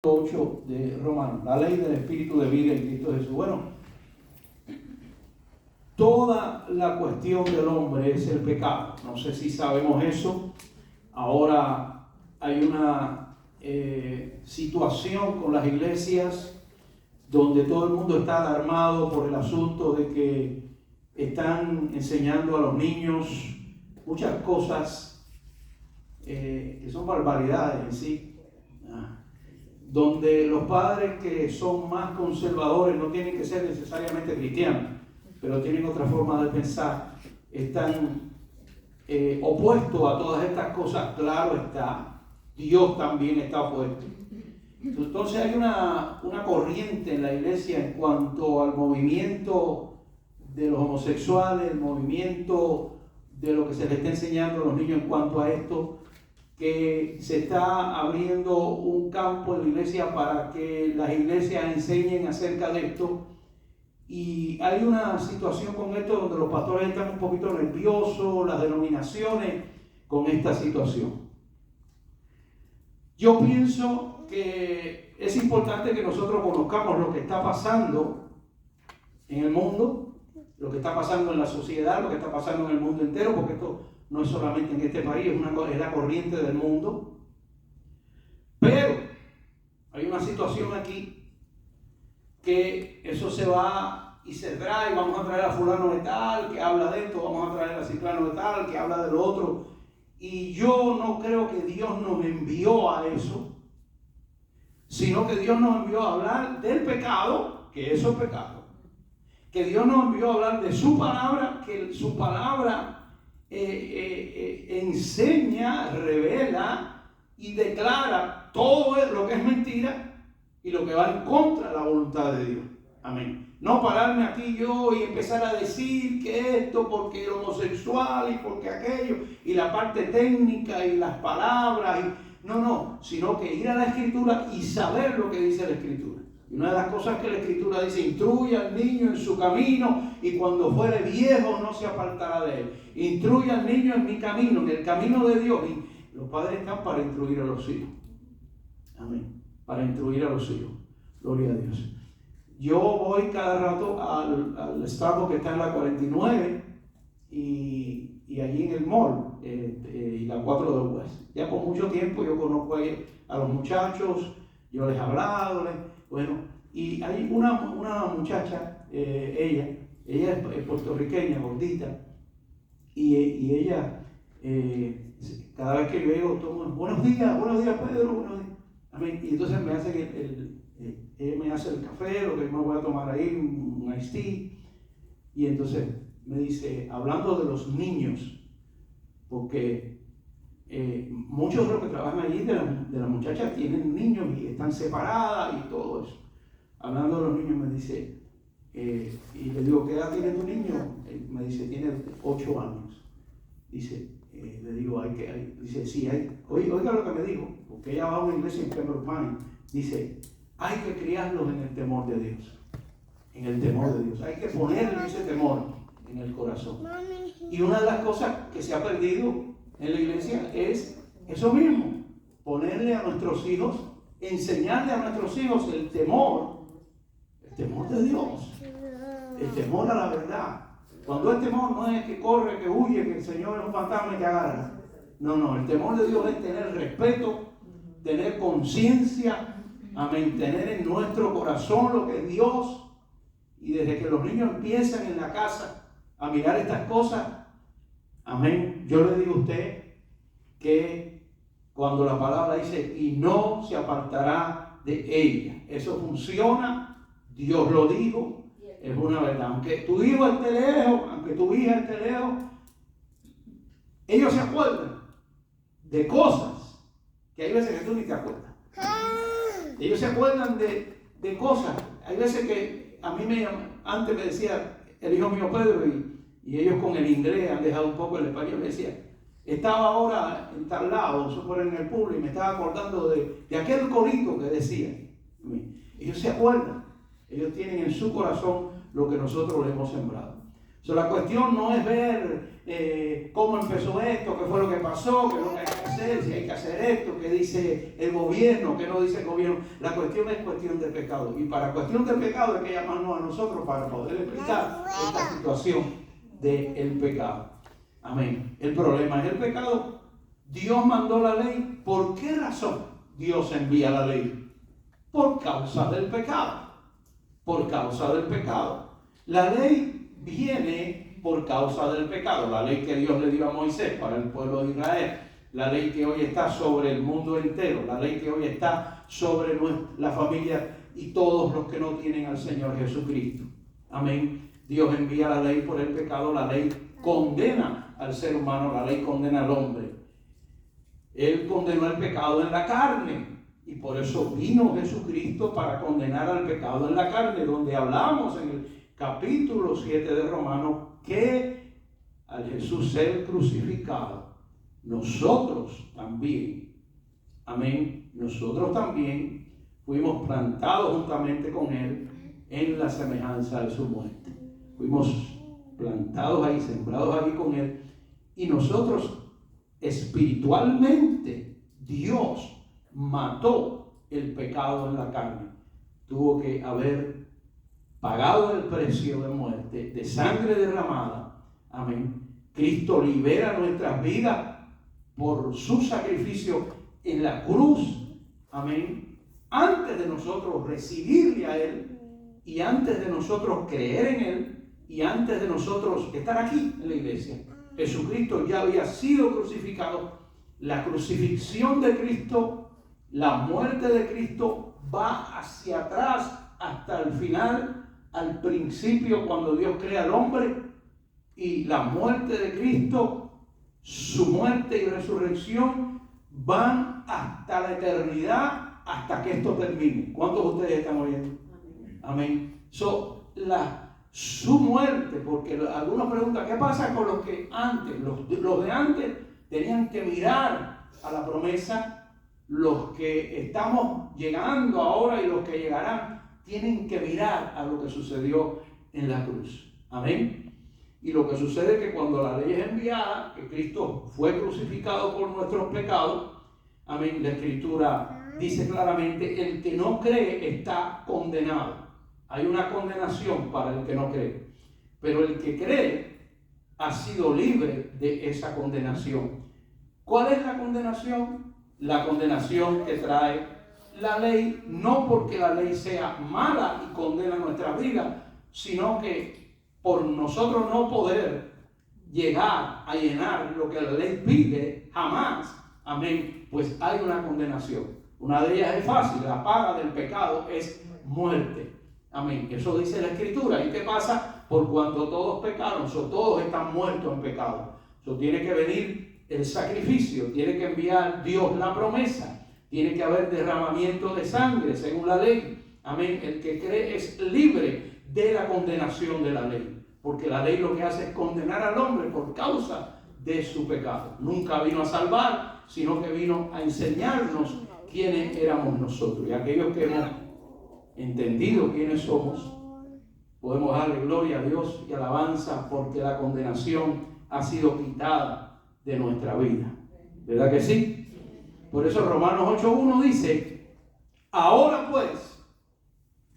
8 de Romanos, la ley del Espíritu de vida en Cristo Jesús. Bueno, toda la cuestión del hombre es el pecado. No sé si sabemos eso. Ahora hay una situación con las iglesias donde todo el mundo está alarmado por el asunto de que están enseñando a los niños muchas cosas que son barbaridades en sí. Donde los padres que son más conservadores no tienen que ser necesariamente cristianos, pero tienen otra forma de pensar, están opuestos a todas estas cosas. Claro está, Dios también está opuesto. Entonces hay una corriente en la iglesia en cuanto al movimiento de los homosexuales, el movimiento de lo que se les está enseñando a los niños en cuanto a esto, que se está abriendo un campo en la iglesia para que las iglesias enseñen acerca de esto. Y hay una situación con esto donde los pastores están un poquito nerviosos, las denominaciones, con esta situación. Yo pienso que es importante que nosotros conozcamos lo que está pasando en el mundo, lo que está pasando en la sociedad, lo que está pasando en el mundo entero, porque esto no es solamente en este país, es la corriente del mundo. Pero hay una situación aquí que eso se va y se trae. Vamos a traer a fulano de tal que habla de esto, vamos a traer a ciclano de tal que habla de lo otro. Y yo no creo que Dios nos envió a eso, sino que Dios nos envió a hablar del pecado, que eso es pecado. Que Dios nos envió a hablar de su palabra, que su palabra enseña, revela y declara todo lo que es mentira y lo que va en contra de la voluntad de Dios. Amén. No pararme aquí yo y empezar a decir que esto porque el homosexual y porque aquello y la parte técnica y las palabras no, sino que ir a la Escritura y saber lo que dice la Escritura. Y una de las cosas que la Escritura dice: instruye al niño en su camino y cuando fuere viejo no se apartará de él. Instruye al niño en mi camino, en el camino de Dios. Y los padres están para instruir a los hijos. Amén. Para instruir a los hijos. Gloria a Dios. Yo voy cada rato al Starbucks que está en la 49 y allí en el mall y la 4 de West. Ya por mucho tiempo yo conozco a los muchachos, yo les he hablado, bueno, y hay una muchacha, ella es puertorriqueña, gordita, y ella, cada vez que yo llego, todo, buenos días Pedro, buenos días. Amén. Y entonces me hace ella me hace el café, lo que me voy a tomar ahí, un iced tea, y entonces me dice, hablando de los niños, porque muchos de los que trabajan allí, de las muchachas, tienen niños y están separadas y todo eso. Hablando de los niños, me dice, y le digo, ¿qué edad tiene tu niño? Me dice, tiene 8 años. Dice, le digo, dice, sí, hay. Oiga lo que me dijo, porque ella va a una iglesia en Pembroke Pines. Dice, hay que criarlos en el temor de Dios. En el temor de Dios. Hay que ponerle ese temor en el corazón. Y una de las cosas que se ha perdido en la iglesia es eso mismo. Ponerle a nuestros hijos, enseñarle a nuestros hijos el temor de Dios. El temor a la verdad. Cuando el temor no es que corre, que huye, que el Señor es un fantasma y que agarra. No, el temor de Dios es tener respeto, tener conciencia, amén, tener en nuestro corazón lo que es Dios. Y desde que los niños empiezan en la casa a mirar estas cosas, amén, yo le digo a usted que cuando la palabra dice, y no se apartará de ella, eso funciona, Dios lo dijo, es una verdad. Aunque tu hijo esté lejos, aunque tu hija esté lejos, ellos se acuerdan de cosas que hay veces que tú ni te acuerdas. Ellos se acuerdan de cosas. Hay veces que a mí antes me decía el hijo mío Pedro, y ellos con el inglés han dejado un poco el español, me decía, estaba ahora en tal lado, supone en el público, y me estaba acordando de aquel corito que decía. Ellos se acuerdan, ellos tienen en su corazón lo que nosotros les hemos sembrado. O La cuestión no es ver cómo empezó esto, qué fue lo que pasó, qué es lo que hay que hacer, si hay que hacer esto, qué dice el gobierno, qué no dice el gobierno. La cuestión es cuestión de pecado. Y para cuestión de pecado hay que llamarnos a nosotros para poder explicar esta situación del pecado. Amén. El problema es el pecado. Dios mandó la ley. ¿Por qué razón Dios envía la ley? Por causa del pecado. Por causa del pecado. La ley viene por causa del pecado. La ley que Dios le dio a Moisés para el pueblo de Israel. La ley que hoy está sobre el mundo entero. La ley que hoy está sobre la familia y todos los que no tienen al Señor Jesucristo. Amén. Dios envía la ley por el pecado. La ley condena al ser humano. La ley condena al hombre. Él condenó el pecado en la carne. Y por eso vino Jesucristo para condenar al pecado en la carne. Donde hablamos en el capítulo 7 de Romanos que al Jesús ser crucificado, nosotros también, amén, nosotros también fuimos plantados juntamente con Él en la semejanza de su muerte. Fuimos plantados ahí, sembrados ahí con Él. Y nosotros espiritualmente, Dios mató el pecado en la carne. Tuvo que haber pagado el precio de muerte, de sangre derramada. Amén. Cristo libera nuestras vidas por su sacrificio en la cruz. Amén. Antes de nosotros recibirle a Él y antes de nosotros creer en Él y antes de nosotros estar aquí en la iglesia, Jesucristo ya había sido crucificado. La crucifixión de Cristo, la muerte de Cristo va hacia atrás hasta el final, al principio cuando Dios crea al hombre, y la muerte de Cristo, su muerte y resurrección van hasta la eternidad, hasta que esto termine. ¿Cuántos de ustedes están oyendo? Amén. Su muerte, porque algunos preguntan, ¿qué pasa con los que antes, los de antes tenían que mirar a la promesa? Los que estamos llegando ahora y los que llegarán tienen que mirar a lo que sucedió en la cruz. Amén. Y lo que sucede es que cuando la ley es enviada, que Cristo fue crucificado por nuestros pecados, amén, la Escritura dice claramente, el que no cree está condenado. Hay una condenación para el que no cree. Pero el que cree ha sido libre de esa condenación. ¿Cuál es la condenación? La condenación que trae la ley, no porque la ley sea mala y condena nuestra vida, sino que por nosotros no poder llegar a llenar lo que la ley pide, jamás, amén, pues hay una condenación. Una de ellas es fácil, la paga del pecado es muerte. Amén. Eso dice la Escritura. ¿Y qué pasa? Por cuanto todos pecaron, todos están muertos en pecado. Tiene que venir el sacrificio, tiene que enviar Dios la promesa, tiene que haber derramamiento de sangre según la ley. Amén. El que cree es libre de la condenación de la ley, porque la ley lo que hace es condenar al hombre por causa de su pecado. Nunca vino a salvar, sino que vino a enseñarnos quiénes éramos nosotros. Y aquellos que hemos entendido quiénes somos, podemos darle gloria a Dios y alabanza porque la condenación ha sido quitada de nuestra vida. ¿Verdad que sí? Por eso Romanos 8:1 dice, ahora pues,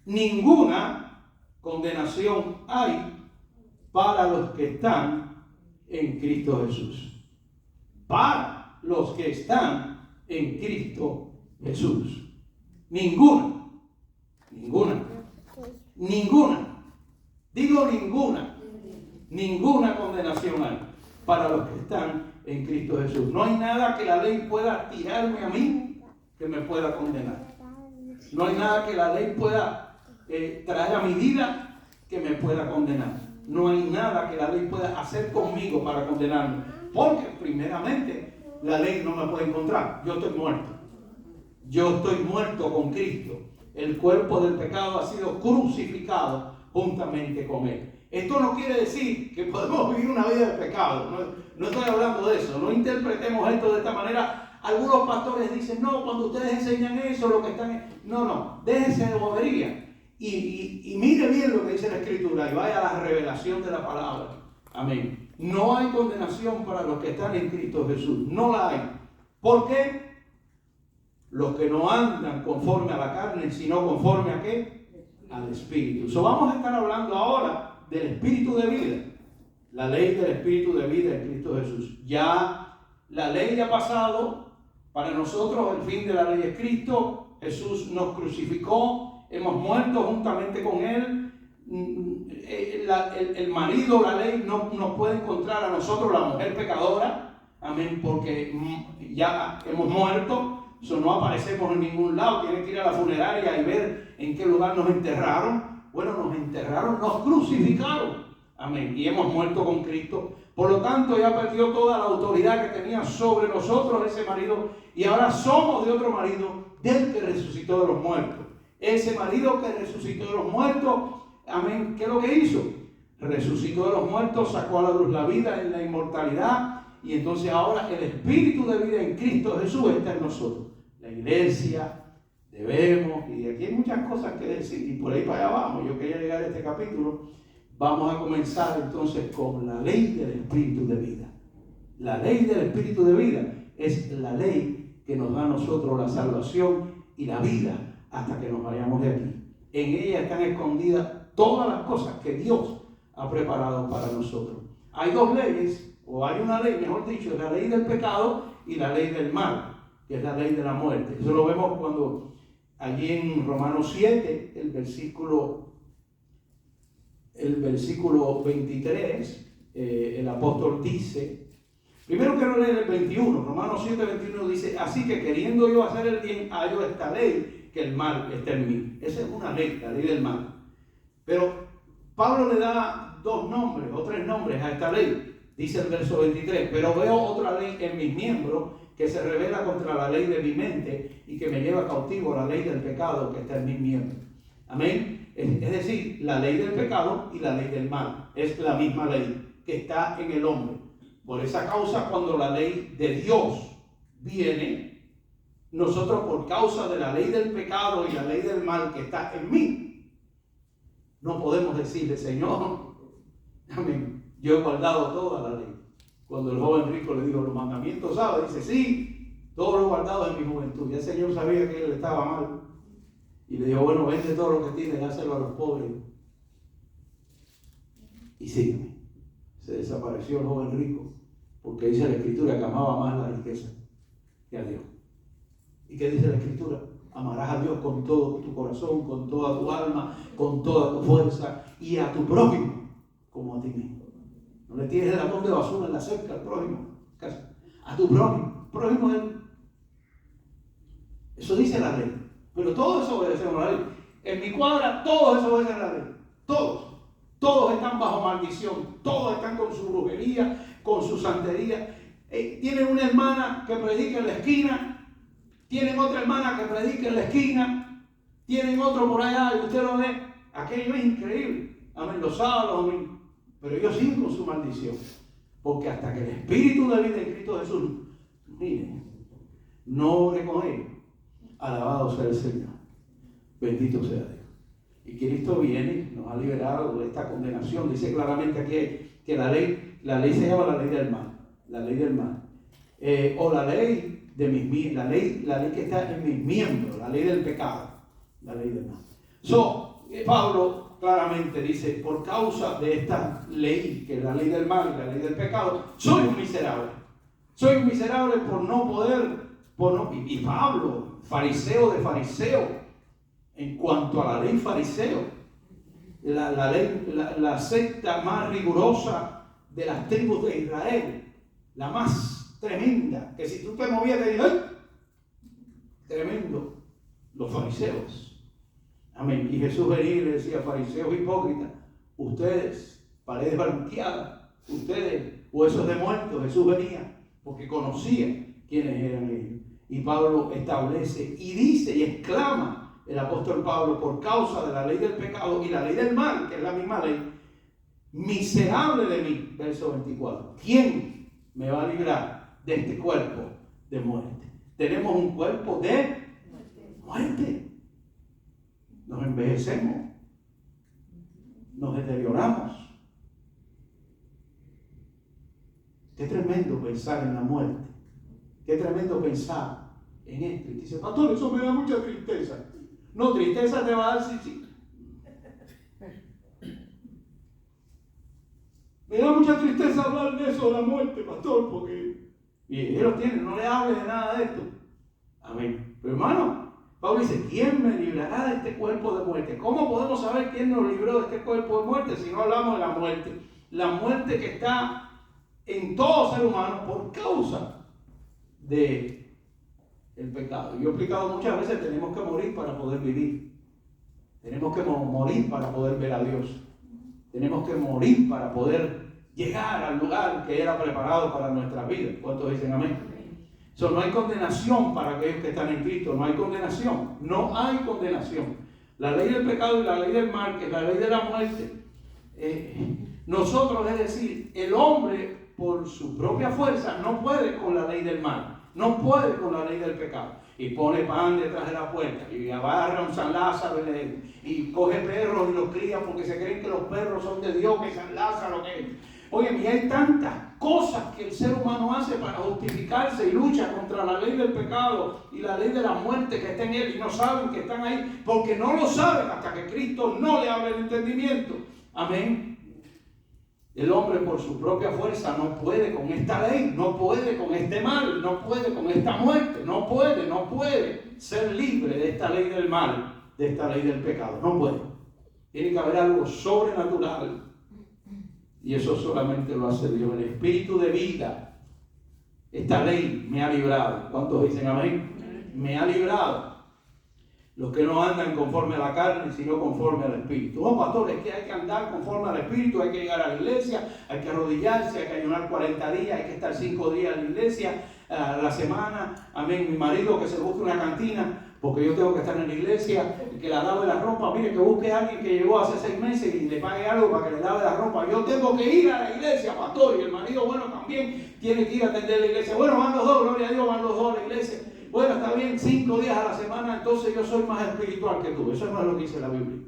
ninguna condenación hay para los que están en Cristo Jesús. Para los que están en Cristo Jesús. Ninguna. Digo ninguna. Ninguna condenación hay para los que están en Cristo Jesús. No hay nada que la ley pueda tirarme a mí que me pueda condenar. No hay nada que la ley pueda traer a mi vida que me pueda condenar. No hay nada que la ley pueda hacer conmigo para condenarme. Porque primeramente la ley no me puede encontrar. Yo estoy muerto. Yo estoy muerto con Cristo. El cuerpo del pecado ha sido crucificado juntamente con Él. Esto no quiere decir que podemos vivir una vida de pecado. No estoy hablando de eso. No interpretemos esto de esta manera. Algunos pastores dicen, no, cuando ustedes enseñan eso, lo que están... No, déjense de bobería. Y mire bien lo que dice la Escritura y vaya a la revelación de la palabra. Amén. No hay condenación para los que están en Cristo Jesús. No la hay. ¿Por qué? Los que no andan conforme a la carne, sino conforme a ¿qué? Al Espíritu. So, vamos a estar hablando ahora del Espíritu de vida. La ley del Espíritu de vida en Cristo Jesús. Ya la ley ha pasado. Para nosotros el fin de la ley es Cristo. Jesús nos crucificó. Hemos muerto juntamente con Él. El marido, la ley, no nos puede encontrar a nosotros, la mujer pecadora. Amén. Porque ya hemos muerto. Eso no aparecemos en ningún lado. Tienen que ir a la funeraria y ver en qué lugar nos enterraron. Bueno, nos enterraron, nos crucificaron. Amén. Y hemos muerto con Cristo. Por lo tanto, ya perdió toda la autoridad que tenía sobre nosotros ese marido. Y ahora somos de otro marido, del que resucitó de los muertos. Ese marido que resucitó de los muertos, amén, ¿qué es lo que hizo? Resucitó de los muertos, sacó a la luz la vida en la inmortalidad. Y entonces ahora el Espíritu de vida en Cristo Jesús está en nosotros. La iglesia, debemos, y aquí hay muchas cosas que decir, y por ahí para allá vamos. Yo quería llegar a este capítulo. Vamos a comenzar entonces con la ley del Espíritu de vida. La ley del Espíritu de vida es la ley que nos da a nosotros la salvación y la vida hasta que nos vayamos de aquí. En ella están escondidas todas las cosas que Dios ha preparado para nosotros. Hay dos leyes, o hay una ley, mejor dicho, la ley del pecado y la ley del mal, que es la ley de la muerte. Eso lo vemos cuando allí en Romanos 7, el versículo 23, el apóstol dice, primero quiero leer el 21, Romanos 7, 21 dice, así que queriendo yo hacer el bien, hallo esta ley, que el mal está en mí. Esa es una ley, la ley del mal. Pero Pablo le da dos nombres o tres nombres a esta ley. Dice el verso 23, pero veo otra ley en mis miembros que se revela contra la ley de mi mente y que me lleva cautivo a la ley del pecado que está en mis miembros. Amén. Es decir, la ley del pecado y la ley del mal es la misma ley que está en el hombre. Por esa causa, cuando la ley de Dios viene, nosotros por causa de la ley del pecado y la ley del mal que está en mí, no podemos decirle, Señor, amén, yo he guardado toda la ley. Cuando el joven rico le dijo los mandamientos, ¿sabe? Dice, sí, todo lo he guardado en mi juventud. Ya el Señor sabía que él estaba mal. Y le dijo, bueno, vende todo lo que tienes, dáselo a los pobres. Y sígueme. Se desapareció el joven rico, porque dice la Escritura que amaba más la riqueza que a Dios. ¿Y qué dice la Escritura? Amarás a Dios con todo tu corazón, con toda tu alma, con toda tu fuerza, y a tu prójimo como a ti mismo. No le tires el latón de basura en la cerca al prójimo. A tu prójimo de él. Eso dice la ley. Pero todos obedecemos la ley. En mi cuadra, todos obedecen la ley. Todos. Todos están bajo maldición. Todos están con su brujería, con su santería. Tienen una hermana que predica en la esquina. Tienen otra hermana que predica en la esquina. Tienen otro por allá y usted lo ve. Aquello es increíble. Amén. Los sábados, amén. Pero ellos siguen con su maldición. Porque hasta que el Espíritu de vida en Cristo Jesús, miren, no obre con ellos. Alabado sea el Señor. Bendito sea Dios. Y Cristo viene, nos ha liberado de esta condenación. Dice claramente aquí que la ley se llama la ley del mal. La ley del mal. O la ley de la ley que está en mis miembros, la ley del pecado. La ley del mal. Pablo claramente dice, por causa de esta ley, que es la ley del mal y la ley del pecado, soy un miserable. Soy un miserable por no poder, y Pablo, fariseo de fariseo, en cuanto a la ley fariseo, la secta más rigurosa de las tribus de Israel, la más tremenda, que si tú te movías te dices, ¡ay! Tremendo, los fariseos. Amén. Y Jesús venía y le decía, fariseos hipócritas, ustedes, paredes blanqueadas, ustedes, huesos de muertos. Jesús venía porque conocía quiénes eran ellos. Y Pablo establece y dice y exclama el apóstol Pablo, por causa de la ley del pecado y la ley del mal, que es la misma ley, miserable de mí, verso 24. ¿Quién me va a librar de este cuerpo de muerte? Tenemos un cuerpo de muerte. Nos envejecemos, nos deterioramos. Qué tremendo pensar en la muerte. Qué tremendo pensar en esto. Y dice, pastor, eso me da mucha tristeza. No, tristeza te va a dar sí. Me da mucha tristeza hablar de eso, de la muerte, pastor, porque... Y ellos tienen, no le hables de nada de esto. Amén. Pero hermano, Pablo dice, ¿quién me librará de este cuerpo de muerte? ¿Cómo podemos saber quién nos libró de este cuerpo de muerte si no hablamos de la muerte? La muerte que está en todo ser humano por causa de el pecado. Yo he explicado muchas veces, tenemos que morir para poder vivir. Tenemos que morir para poder ver a Dios. Tenemos que morir para poder llegar al lugar que era preparado para nuestra vida. ¿Cuántos dicen amén? No hay condenación para aquellos que están en Cristo. No hay condenación. No hay condenación. La ley del pecado y la ley del mal, que es la ley de la muerte, nosotros, es decir, el hombre por su propia fuerza no puede con la ley del mal. No puede con la ley del pecado. Y pone pan detrás de la puerta. Y agarra un San Lázaro y coge perros y los cría porque se creen que los perros son de Dios, que San Lázaro que... Oye, y hay tantas cosas que el ser humano hace para justificarse y lucha contra la ley del pecado y la ley de la muerte que está en él y no saben que están ahí porque no lo saben hasta que Cristo no le abre el entendimiento. Amén. El hombre por su propia fuerza no puede con esta ley, no puede con este mal, no puede con esta muerte, no puede ser libre de esta ley del mal, de esta ley del pecado, no puede. Tiene que haber algo sobrenatural y eso solamente lo hace Dios, el espíritu de vida. Esta ley me ha librado. ¿Cuántos dicen amén? Me ha librado. Los que no andan conforme a la carne, sino conforme al Espíritu. Oh, pastor, es que hay que andar conforme al Espíritu, hay que llegar a la iglesia, hay que arrodillarse, hay que ayunar 40 días, hay que estar 5 días en la iglesia a la semana. Amén. Mi marido que se busque una cantina, porque yo tengo que estar en la iglesia, y que la lave la ropa. Mire, que busque a alguien que llegó hace 6 meses y le pague algo para que le lave la ropa. Yo tengo que ir a la iglesia, pastor, y el marido, bueno, también tiene que ir a atender la iglesia. Bueno, van los dos, gloria a Dios, van los dos a la iglesia. Bueno, está bien, 5 días a la semana, entonces yo soy más espiritual que tú. Eso no es lo que dice la Biblia.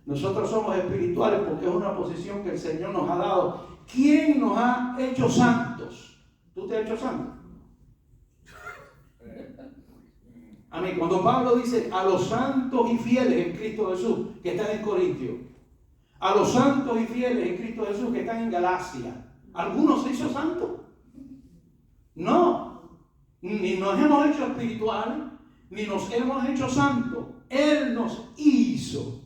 Nosotros somos espirituales porque es una posición que el Señor nos ha dado. ¿Quién nos ha hecho santos? ¿Tú te has hecho santo? Amén. Cuando Pablo dice a los santos y fieles en Cristo Jesús que están en Corintio, a los santos y fieles en Cristo Jesús que están en Galacia, ¿alguno se hizo santo? No. Ni nos hemos hecho espirituales, ni nos hemos hecho santos. Él nos hizo.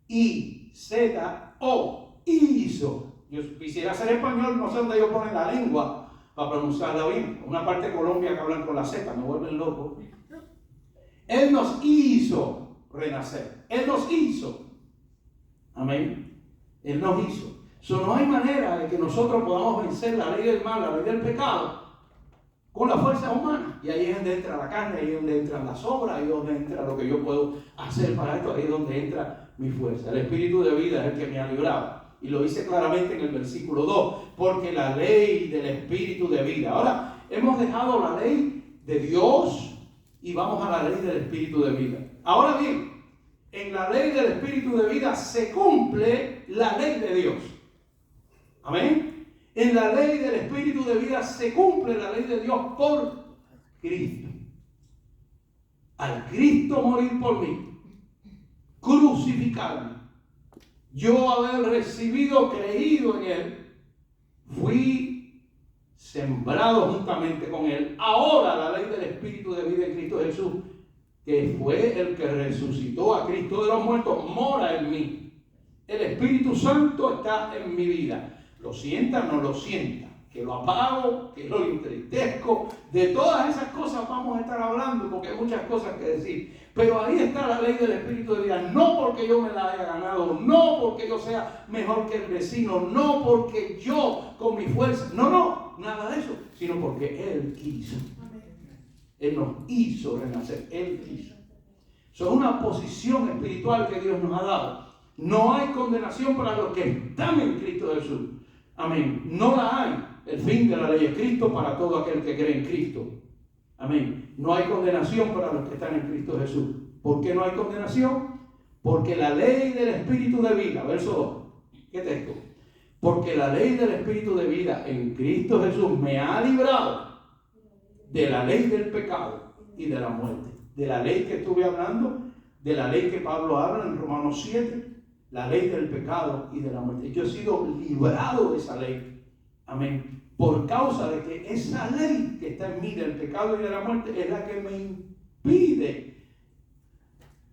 I-Z-O. Hizo. Yo quisiera ser español, no sé dónde ellos ponen la lengua para pronunciarla bien. Una parte de Colombia que hablan con la Z, me vuelven loco. Él nos hizo renacer. Él nos hizo. Amén. Él nos hizo. No hay manera de que nosotros podamos vencer la ley del mal, la ley del pecado, con la fuerza humana. Y ahí es donde entra la carne, ahí es donde entran las obras, ahí es donde entra lo que yo puedo hacer para esto, ahí es donde entra mi fuerza. El espíritu de vida es el que me ha librado. Y lo dice claramente en el versículo 2, porque la ley del espíritu de vida. Ahora, hemos dejado la ley de Dios y vamos a la ley del espíritu de vida. Ahora bien, en la ley del espíritu de vida se cumple la ley de Dios. Amén. En la ley del espíritu de vida se cumple la ley de Dios por Cristo. Al Cristo morir por mí, crucificarme, yo haber recibido, creído en Él, fui sembrado juntamente con Él. Ahora la ley del espíritu de vida en Cristo Jesús, que fue el que resucitó a Cristo de los muertos, mora en mí. El Espíritu Santo está en mi vida. Lo sienta, no lo sienta, que lo apago, que lo entristezco, de todas esas cosas vamos a estar hablando porque hay muchas cosas que decir. Pero ahí está la ley del espíritu de vida, no porque yo me la haya ganado, no porque yo sea mejor que el vecino, no porque yo con mi fuerza, no, nada de eso, sino porque Él quiso. Él nos hizo renacer, Él quiso. Eso es una posición espiritual que Dios nos ha dado. No hay condenación para los que están en Cristo Jesús. Amén. No la hay. El fin de la ley es Cristo para todo aquel que cree en Cristo. Amén. No hay condenación para los que están en Cristo Jesús. ¿Por qué no hay condenación? Porque la ley del espíritu de vida, verso 2. ¿Qué texto? Porque la ley del Espíritu de vida en Cristo Jesús me ha librado de la ley del pecado y de la muerte. De la ley que estuve hablando, de la ley que Pablo habla en Romanos 7, la ley del pecado y de la muerte. Yo he sido librado de esa ley. Amén. Por causa de que esa ley que está en mí del pecado y de la muerte es la que me impide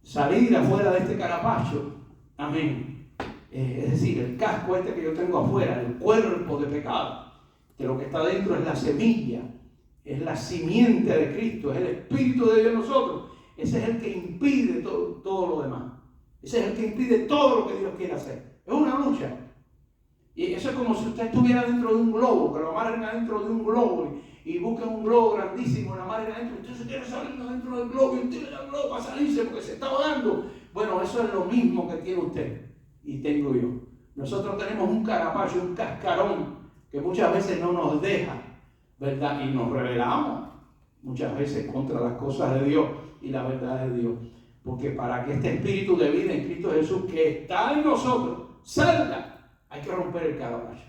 salir afuera de este carapacho. Amén. Es decir, el casco este que yo tengo afuera, el cuerpo de pecado, que lo que está dentro es la semilla, es la simiente de Cristo, es el Espíritu de Dios en nosotros. Ese es el que impide todo lo demás. Ese es el que impide todo lo que Dios quiere hacer. Es una lucha. Y eso es como si usted estuviera dentro de un globo, que lo amarren adentro de un globo y busquen un globo grandísimo, lo amarren adentro, y usted se quiere salir dentro del globo y usted le da el globo para salirse porque se está ahogando. Bueno, eso es lo mismo que tiene usted y tengo yo. Nosotros tenemos un carapacho, un cascarón que muchas veces no nos deja, ¿verdad? Y nos rebelamos muchas veces contra las cosas de Dios y la verdad de Dios. Porque para que este espíritu de vida en Cristo Jesús que está en nosotros salga, hay que romper el carapacho.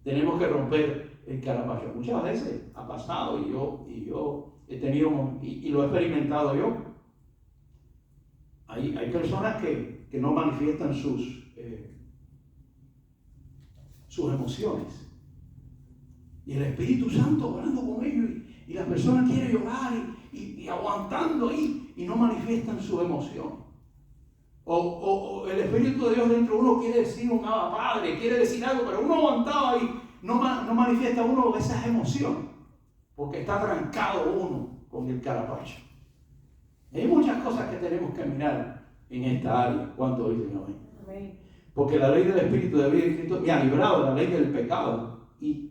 Tenemos que romper el carapacho. Muchas veces ha pasado y yo he tenido, y lo he experimentado yo. Hay personas que no manifiestan sus emociones. Y el Espíritu Santo hablando con ellos y la persona quiere llorar y aguantando ahí y no manifiestan su emoción. O el Espíritu de Dios dentro de uno quiere decir un Abba Padre, quiere decir algo, pero uno aguantado ahí no manifiesta uno esas emociones, porque está trancado uno con el carapacho. Hay muchas cosas que tenemos que mirar en esta área. ¿Cuánto dicen amén? Porque la ley del Espíritu de vida en Cristo me ha librado de la ley del pecado y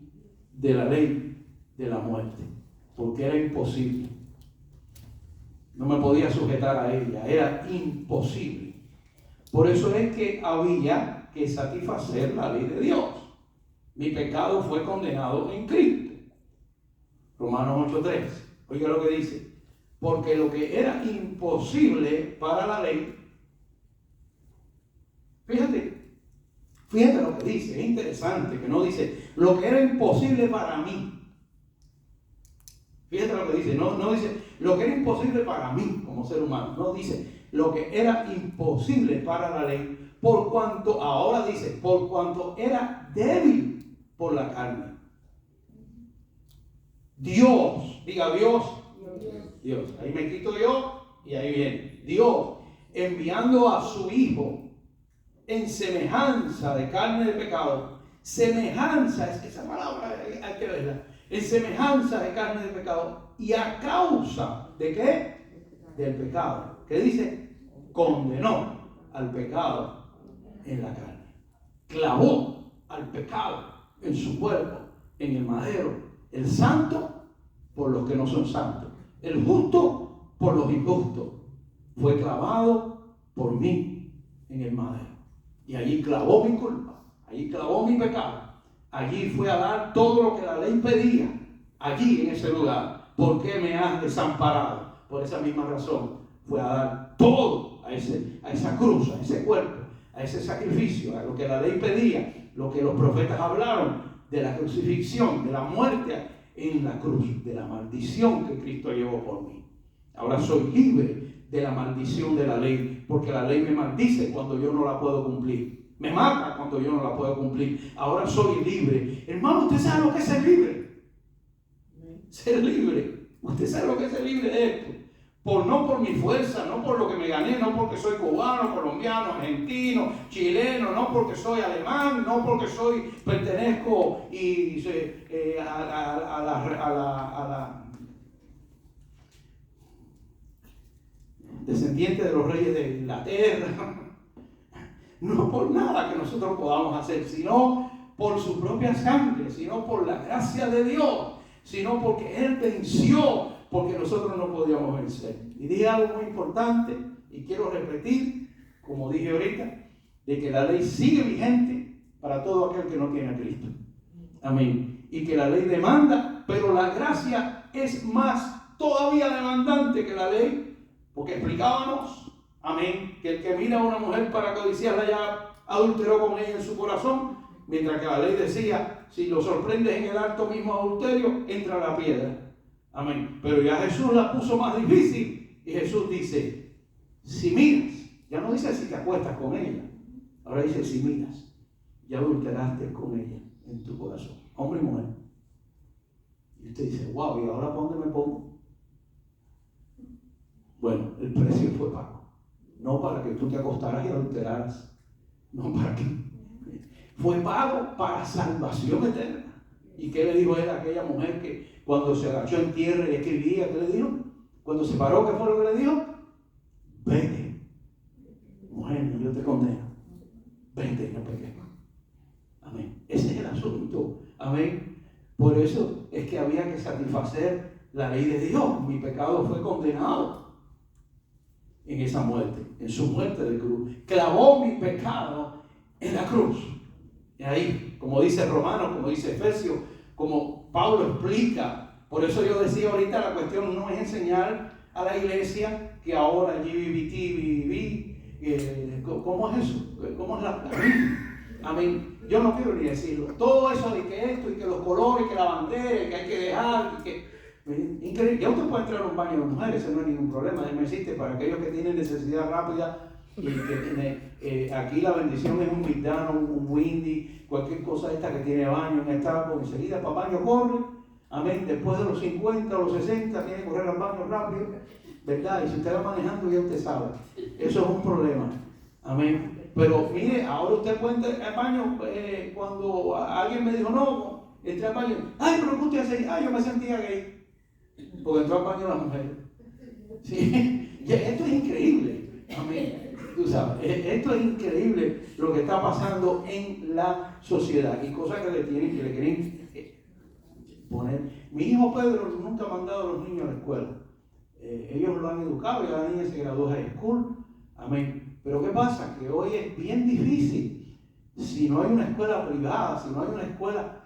de la ley de la muerte, porque era imposible. No me podía sujetar a ella, era imposible. Por eso es que había que satisfacer la ley de Dios. Mi pecado fue condenado en Cristo. Romanos 8:3. Oiga lo que dice. Porque lo que era imposible para la ley, fíjate lo que dice, es interesante que no dice lo que era imposible para mí. Fíjate lo que dice, no dice lo que era imposible para mí como ser humano, no dice lo que era imposible para la ley, por cuanto, ahora dice, por cuanto era débil por la carne. Dios, diga Dios, Dios, ahí me quito yo y ahí viene, Dios, enviando a su Hijo en semejanza de carne de pecado, semejanza, es esa palabra hay que verla, en semejanza de carne de pecado, y a causa de ¿qué? Del pecado, que dice, condenó al pecado en la carne, clavó al pecado en su cuerpo, en el madero, el santo por los que no son santos, el justo por los injustos, fue clavado por mí en el madero, y allí clavó mi culpa, allí clavó mi pecado, allí fue a dar todo lo que la ley pedía, allí en ese lugar. ¿Por qué me has desamparado? Por esa misma razón, fue a dar todo a esa cruz, a ese cuerpo, a ese sacrificio, a lo que la ley pedía, lo que los profetas hablaron de la crucifixión, de la muerte en la cruz, de la maldición que Cristo llevó por mí. Ahora soy libre de la maldición de la ley, porque la ley me maldice cuando yo no la puedo cumplir. Me mata cuando yo no la puedo cumplir. Ahora soy libre. Hermano, ¿usted sabe lo que es ser libre? Ser libre. ¿Usted sabe lo que es ser libre de esto? No por mi fuerza, no por lo que me gané, no porque soy cubano, colombiano, argentino, chileno, no porque soy alemán, no porque pertenezco a la descendiente de los reyes de Inglaterra. No por nada que nosotros podamos hacer, sino por su propia sangre, sino por la gracia de Dios, sino porque Él venció, porque nosotros no podíamos vencer. Y dije algo muy importante, y quiero repetir, como dije ahorita, de que la ley sigue vigente para todo aquel que no tiene a Cristo. Amén. Y que la ley demanda, pero la gracia es más todavía demandante que la ley, porque explicábamos, amén, que el que mira a una mujer para codiciarla ya adulteró con ella en su corazón. mientras que la ley decía, si lo sorprendes en el acto mismo de adulterio, entra la piedra. Amén. Pero ya Jesús la puso más difícil y Jesús dice, si miras, ya no dice si te acuestas con ella, ahora dice si miras, ya adulteraste con ella en tu corazón, hombre y mujer. Y usted dice, wow, ¿y ahora para dónde me pongo? Bueno, el precio fue pago. No para que tú te acostaras y adulteraras. No para que. Fue pago para salvación eterna. ¿Y qué le dijo él a aquella mujer que cuando se agachó en tierra y escribía? ¿Qué le dijo? Cuando se paró, ¿qué fue lo que le dijo? Vete, mujer, yo te condeno. Vete y no peques más. Amén. Ese es el asunto. Amén. Por eso es que había que satisfacer la ley de Dios. Mi pecado fue condenado en esa muerte, en su muerte de cruz. Clavó mi pecado en la cruz. Y ahí, como dice Romanos, como dice Efesios, como Pablo explica. Por eso yo decía ahorita, la cuestión no es enseñar a la iglesia que ahora ¿cómo es eso? ¿Cómo es la Biblia? Amén. Yo no quiero ni decirlo. Todo eso de que esto y que los colores, que la bandera, que hay que dejar, y que increíble. Ya usted puede entrar a un baño de mujeres, eso no es ningún problema. Déjeme decirte, para aquellos que tienen necesidad rápida y que tiene, aquí la bendición es un Midano, un Windy, cualquier cosa esta que tiene baño en Starbucks, enseguida para baño corre. Amén. Después de los 50 o los 60 tiene que correr al baño rápido, ¿verdad? Y si usted va manejando ya usted sabe. Eso es un problema. Amén. Pero mire, ahora usted puede entrar al baño cuando alguien me dijo, no, entré al baño. Ay, pero ¿qué usted hace? Ay, yo me sentía gay. Porque entró al baño las mujeres. ¿Sí? Esto es increíble. Amén. Tú sabes, esto es increíble lo que está pasando en la sociedad. Y cosas que le quieren poner. Mi hijo Pedro nunca ha mandado a los niños a la escuela. Ellos lo han educado, ya la niña se graduó de high school. Amén. Pero ¿qué pasa? Que hoy es bien difícil. Si no hay una escuela privada, si no hay una escuela,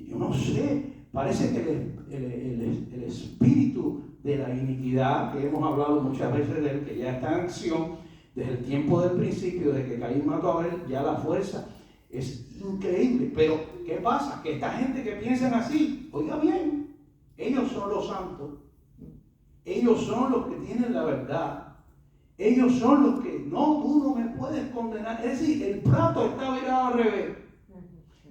yo no sé, parece que el espíritu de la iniquidad, que hemos hablado muchas veces de él, que ya está en acción desde el tiempo del principio, de que Caín mató a Abel, ya la fuerza es increíble. Pero ¿qué pasa? Que esta gente que piensan así, oiga bien, ellos son los santos, ellos son los que tienen la verdad. Ellos son los que, no, tú no me puedes condenar. Es decir, el plato está virado al revés.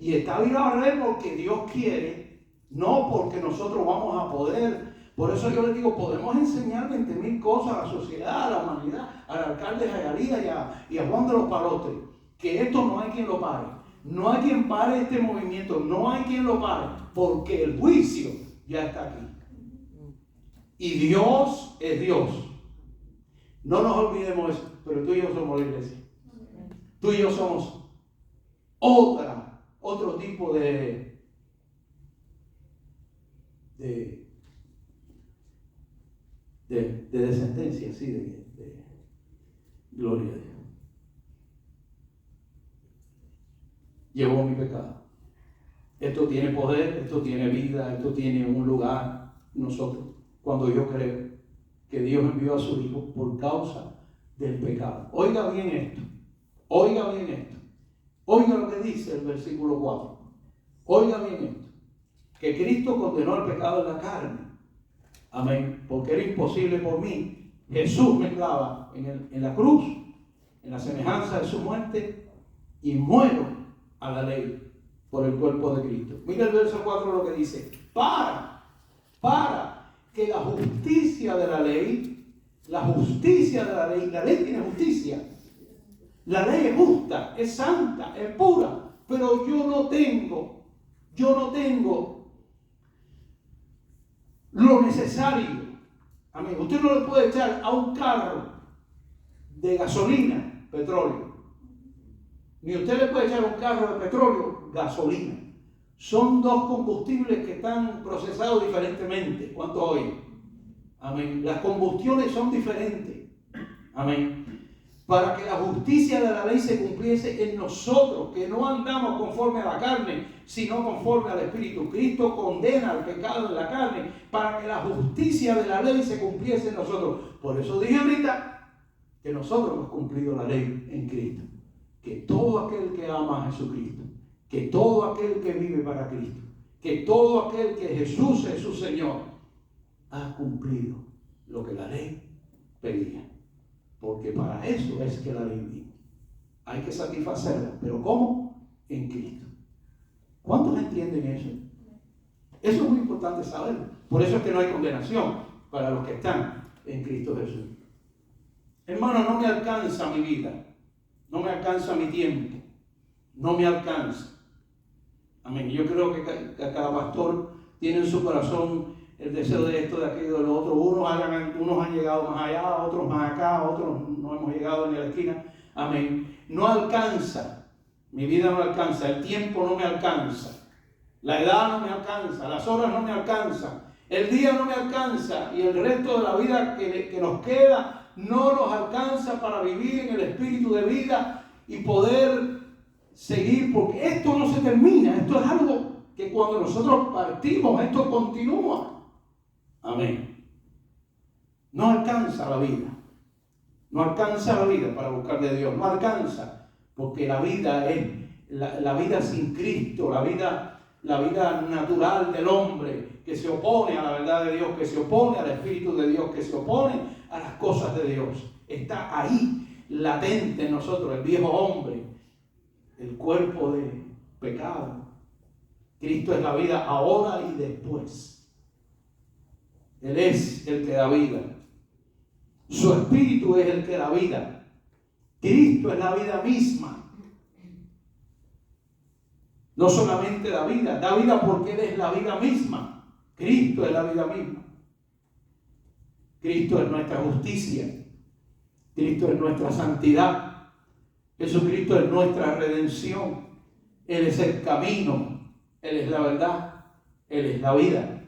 Y está virado al revés porque Dios quiere, no porque nosotros vamos a poder. Por eso yo les digo, podemos enseñar 20,000 cosas a la sociedad, a la humanidad, al alcalde Jayalía y a Juan de los Palotes. Que esto no hay quien lo pare. No hay quien pare este movimiento. No hay quien lo pare. Porque el juicio ya está aquí. Y Dios es Dios. No nos olvidemos eso, pero tú y yo somos la iglesia. Tú y yo somos otro tipo de descendencia, sí, de gloria a Dios. Llevó mi pecado. Esto tiene poder, esto tiene vida, esto tiene un lugar. Nosotros, cuando yo creo que Dios envió a su Hijo por causa del pecado. Oiga bien esto. Oiga bien esto. Oiga lo que dice el versículo 4. Oiga bien esto. Que Cristo condenó el pecado en la carne. Amén. Porque era imposible por mí. Jesús me clava en la cruz, en la semejanza de su muerte, y muero a la ley por el cuerpo de Cristo. Mira el verso 4 lo que dice. Para que la justicia de la ley tiene justicia. La ley es justa, es santa, es pura, pero yo no tengo lo necesario. Amén. Usted no le puede echar a un carro de gasolina petróleo, ni usted le puede echar a un carro de petróleo gasolina. Son dos combustibles que están procesados diferentemente. ¿Cuánto oyen? Amén. Las combustiones son diferentes. Amén. Para que la justicia de la ley se cumpliese en nosotros, que no andamos conforme a la carne, sino conforme al Espíritu. Cristo condena al pecado en la carne, para que la justicia de la ley se cumpliese en nosotros. Por eso dije ahorita que nosotros hemos cumplido la ley en Cristo. Que todo aquel que ama a Jesucristo que todo aquel que vive para Cristo, que todo aquel que Jesús es su Señor, ha cumplido lo que la ley pedía. Porque para eso es que la ley vino. Hay que satisfacerla. ¿Pero cómo? En Cristo. ¿Cuántos entienden eso? Eso es muy importante saberlo. Por eso es que no hay condenación para los que están en Cristo Jesús. Hermano, no me alcanza mi vida. No me alcanza mi tiempo. No me alcanza. Amén. Yo creo que cada pastor tiene en su corazón el deseo de esto, de aquello, de lo otro. Unos han llegado más allá, otros más acá, otros no hemos llegado ni a la esquina. Amén. No alcanza. Mi vida no alcanza. El tiempo no me alcanza. La edad no me alcanza. Las horas no me alcanzan. El día no me alcanza. Y el resto de la vida que nos queda no nos alcanza para vivir en el espíritu de vida y poder seguir. Porque esto no se termina. Esto es algo que cuando nosotros partimos, esto continúa. Amén. No alcanza la vida. No alcanza la vida para buscar de Dios. No alcanza. Porque la vida es la vida sin Cristo. La vida natural del hombre que se opone a la verdad de Dios, que se opone al Espíritu de Dios, que se opone a las cosas de Dios. Está ahí, latente en nosotros, el viejo hombre, el cuerpo de pecado. Cristo es la vida ahora y después. Él es el que da vida. Su Espíritu es el que da vida. Cristo es la vida misma. No solamente da vida porque Él es la vida misma. Cristo es la vida misma. Cristo es nuestra justicia. Cristo es nuestra santidad. Jesucristo es nuestra redención. Él es el camino. Él es la verdad. Él es la vida.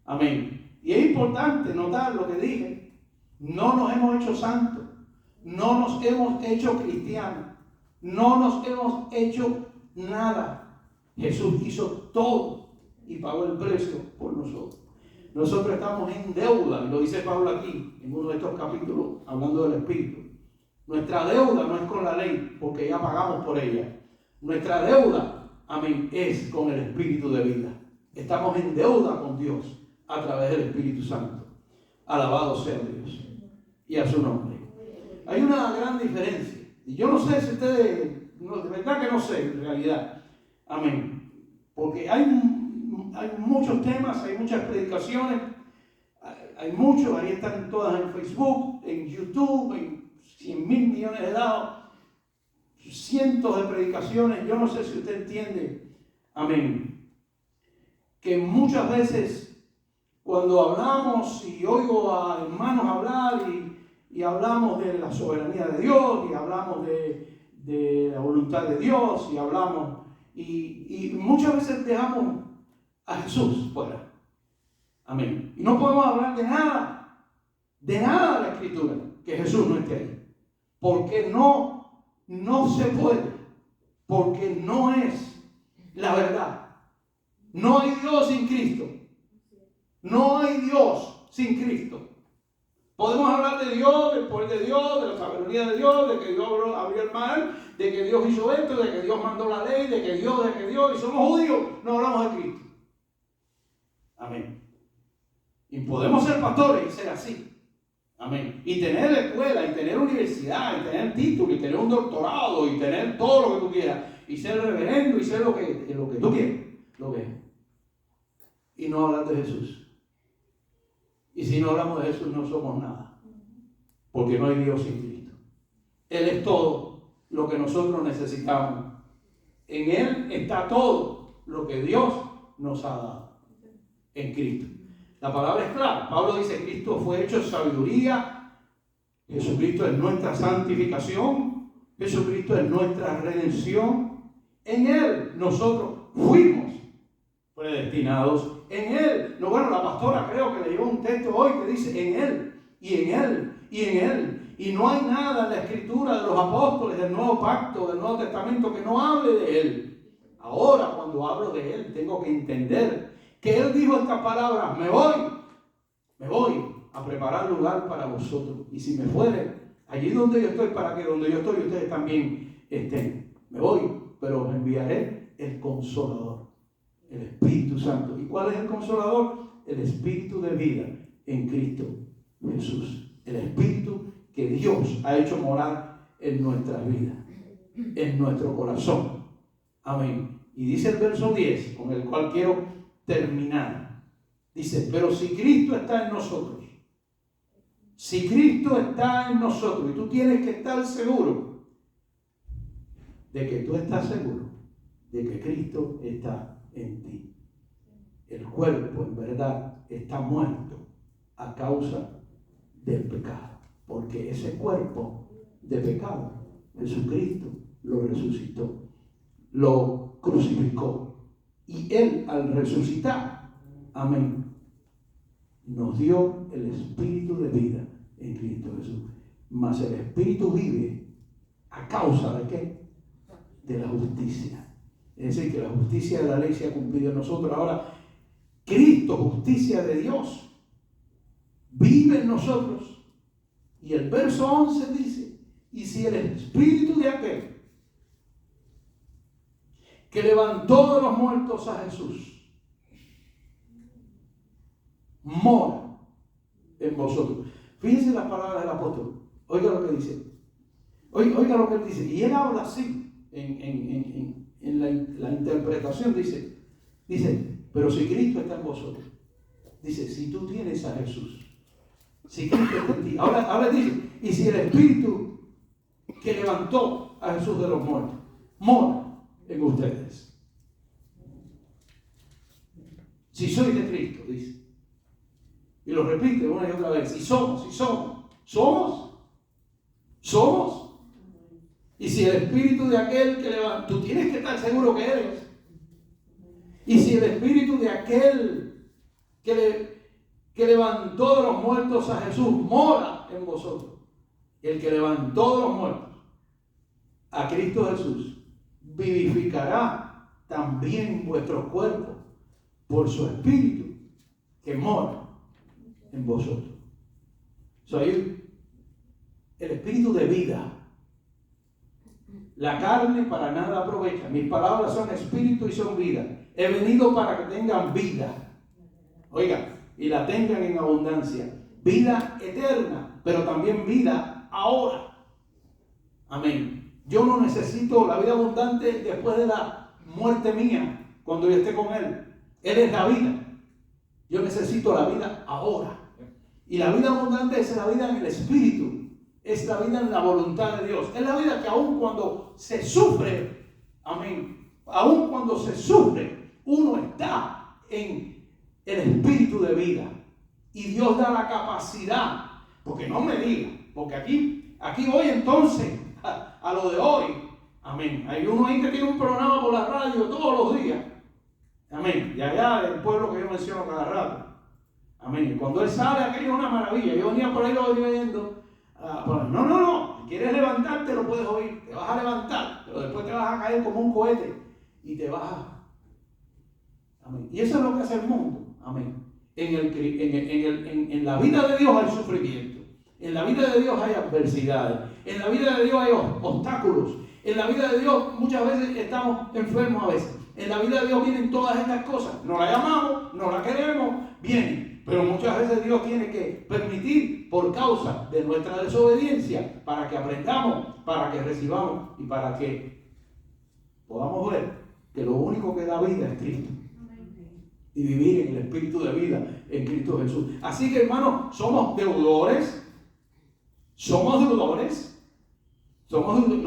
Amén. Y es importante notar lo que dije. No nos hemos hecho santos. No nos hemos hecho cristianos. No nos hemos hecho nada. Jesús hizo todo y pagó el precio por nosotros. Nosotros estamos en deuda, y lo dice Pablo aquí, en uno de estos capítulos, hablando del Espíritu. Nuestra deuda no es con la ley, porque ya pagamos por ella. Nuestra deuda, amén, es con el Espíritu de vida. Estamos en deuda con Dios a través del Espíritu Santo. Alabado sea Dios y a su nombre. Hay una gran diferencia. Y yo no sé si ustedes, de verdad que no sé en realidad. Amén. Porque hay muchos temas, hay muchas predicaciones, hay muchos, ahí están todas en Facebook, en YouTube, en 100.000 millones de lados, cientos de predicaciones. Yo no sé si usted entiende, amén, que muchas veces cuando hablamos y oigo a hermanos hablar y hablamos de la soberanía de Dios y hablamos de la voluntad de Dios y hablamos y muchas veces dejamos a Jesús fuera. Amén. Y no podemos hablar de nada de la Escritura que Jesús no esté ahí. Porque no se puede. Porque no es la verdad. No hay Dios sin Cristo. No hay Dios sin Cristo. Podemos hablar de Dios, del poder de Dios, de la sabiduría de Dios, de que Dios abrió el mar, de que Dios hizo esto, de que Dios mandó la ley, de que Dios, y somos judíos, no hablamos de Cristo. Amén. Y podemos ser pastores y ser así. Amén. Y tener escuela, y tener universidad, y tener título, y tener un doctorado, y tener todo lo que tú quieras, y ser reverendo, y ser lo que tú quieras, lo que es. Y no hablar de Jesús. Y si no hablamos de Jesús, no somos nada. Porque no hay Dios sin Cristo. Él es todo lo que nosotros necesitamos. En Él está todo lo que Dios nos ha dado. En Cristo. La palabra es clara. Pablo dice: Cristo fue hecho sabiduría. Jesucristo es nuestra santificación. Jesucristo es nuestra redención. En Él nosotros fuimos predestinados. En Él. No, bueno, la pastora creo que leyó un texto hoy que dice en Él, y en Él, y en Él. Y no hay nada en la Escritura de los apóstoles, del Nuevo Pacto, del Nuevo Testamento, que no hable de Él. Ahora, cuando hablo de Él, tengo que entender que Él dijo estas palabras: me voy a preparar lugar para vosotros. Y si me fuere, allí donde yo estoy, para que donde yo estoy ustedes también estén. Me voy, pero os enviaré el Consolador, el Espíritu Santo. ¿Y cuál es el Consolador? El Espíritu de vida en Cristo Jesús. El Espíritu que Dios ha hecho morar en nuestras vidas, en nuestro corazón. Amén. Y dice el verso 10, con el cual quiero terminar. Dice, pero si Cristo está en nosotros, si Cristo está en nosotros, y tú tienes que estar seguro de que tú estás seguro de que Cristo está en ti. El cuerpo en verdad está muerto a causa del pecado, porque ese cuerpo de pecado Jesucristo lo resucitó, lo crucificó, y Él al resucitar, amén, nos dio el espíritu de vida en Cristo Jesús. Mas el espíritu vive a causa de ¿qué? De la justicia. Es decir, que la justicia de la ley se ha cumplido en nosotros. Ahora, Cristo, justicia de Dios, vive en nosotros. Y el verso 11 dice, y si el espíritu de aquel que levantó de los muertos a Jesús mora en vosotros. Fíjense las palabras del apóstol. Oiga lo que dice. Oiga lo que él dice. Y él habla así en la interpretación. Dice, pero si Cristo está en vosotros. Dice, si tú tienes a Jesús. Si Cristo está en ti. Ahora dice, y si el Espíritu que levantó a Jesús de los muertos mora en ustedes. Si sois de Cristo, dice. Y lo repite una y otra vez. Si somos. Y si el espíritu de aquel que levantó, tú tienes que estar seguro que eres. Y si el espíritu de aquel que levantó de los muertos a Jesús mora en vosotros, el que levantó de los muertos a Cristo Jesús, vivificará también vuestros cuerpos por su espíritu que mora en vosotros. Soy el espíritu de vida. La carne para nada aprovecha. Mis palabras son espíritu y son vida. He venido para que tengan vida. Oiga, y la tengan en abundancia. Vida eterna, pero también vida ahora. Amén. Yo no necesito la vida abundante después de la muerte mía, cuando yo esté con Él. Él es la vida. Yo necesito la vida ahora. Y la vida abundante es la vida en el Espíritu. Es la vida en la voluntad de Dios. Es la vida que aun cuando se sufre, amén, aun cuando se sufre, uno está en el Espíritu de vida. Y Dios da la capacidad. Porque no me diga, porque aquí voy entonces a lo de hoy. Amén. Hay uno ahí que tiene un programa por la radio todos los días. Amén. Y allá el pueblo que yo menciono cada rato. Amén. Y cuando él sale, aquello es una maravilla. Yo venía por ahí, lo venía viendo. No. Si quieres levantarte, lo puedes oír. Te vas a levantar, pero después te vas a caer como un cohete y te vas a... Amén. Y eso es lo que hace el mundo. Amén. En la vida de Dios hay sufrimiento. En la vida de Dios hay adversidades. En la vida de Dios hay obstáculos. En la vida de Dios muchas veces estamos enfermos a veces. En la vida de Dios vienen todas estas cosas. No la llamamos, no la queremos, vienen. Pero muchas veces Dios tiene que permitir por causa de nuestra desobediencia para que aprendamos, para que recibamos y para que podamos ver que lo único que da vida es Cristo. Y vivir en el espíritu de vida en Cristo Jesús. Así que, hermanos, somos deudores. No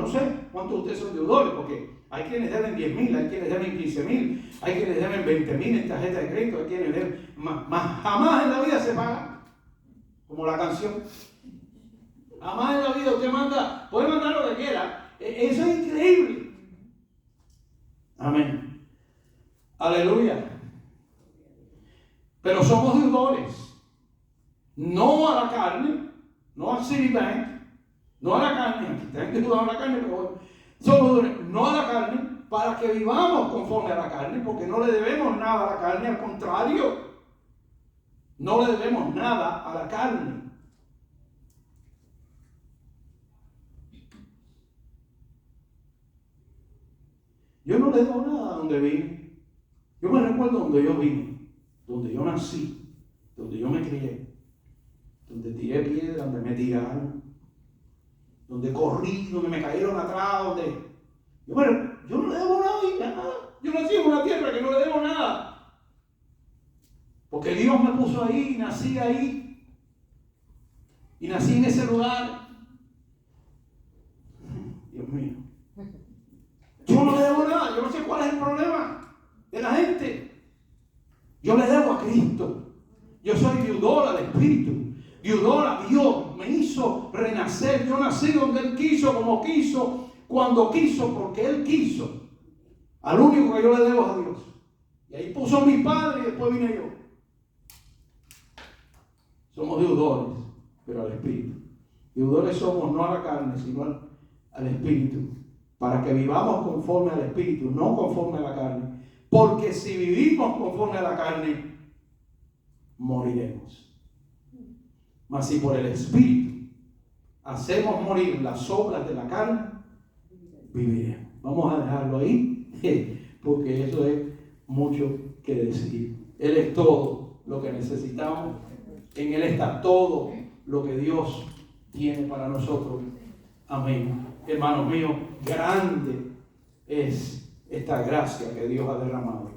sé cuántos de ustedes son deudores, porque hay quienes deben 10,000, hay quienes deben 15,000, hay quienes deben 20,000 en tarjeta de crédito, hay quienes deben jamás en la vida se paga, como la canción. Jamás en la vida usted puede mandar lo que quiera. Eso es increíble. Amén. Aleluya. Pero somos deudores. No a la carne, no al Citibank, no a la carne. Aquí está endeudado a la carne, pero bueno. Somos deudores, no a la carne, para que vivamos conforme a la carne, porque no le debemos nada a la carne, al contrario, no le debemos nada a la carne. Yo no le debo nada a donde vine. Yo me recuerdo donde yo vine, donde yo nací, donde yo me crié, donde tiré piedra, donde me tiraron, donde corrí, donde me cayeron atrás, donde... Yo no le debo nada. Yo nací en una tierra que no le debo nada. Porque Dios me puso ahí, nací ahí. Y nací en ese lugar. Dios mío. Yo no le debo nada. Yo no sé cuál es el problema de la gente. Yo le debo a Cristo. Yo soy deudor al Espíritu. Deudor a Dios. Me hizo renacer. Yo nací donde Él quiso, como quiso, cuando quiso, porque Él quiso. Al único que yo le debo es a Dios. Y ahí puso a mi padre y después vine yo. Somos deudores, pero al Espíritu. Deudores somos no a la carne, sino al Espíritu. Para que vivamos conforme al Espíritu, no conforme a la carne. Porque si vivimos conforme a la carne, moriremos. Mas si por el Espíritu hacemos morir las obras de la carne, viviremos. Vamos a dejarlo ahí, porque eso es mucho que decir. Él es todo lo que necesitamos. En Él está todo lo que Dios tiene para nosotros. Amén. Hermanos míos, grande es esta gracia que Dios ha derramado.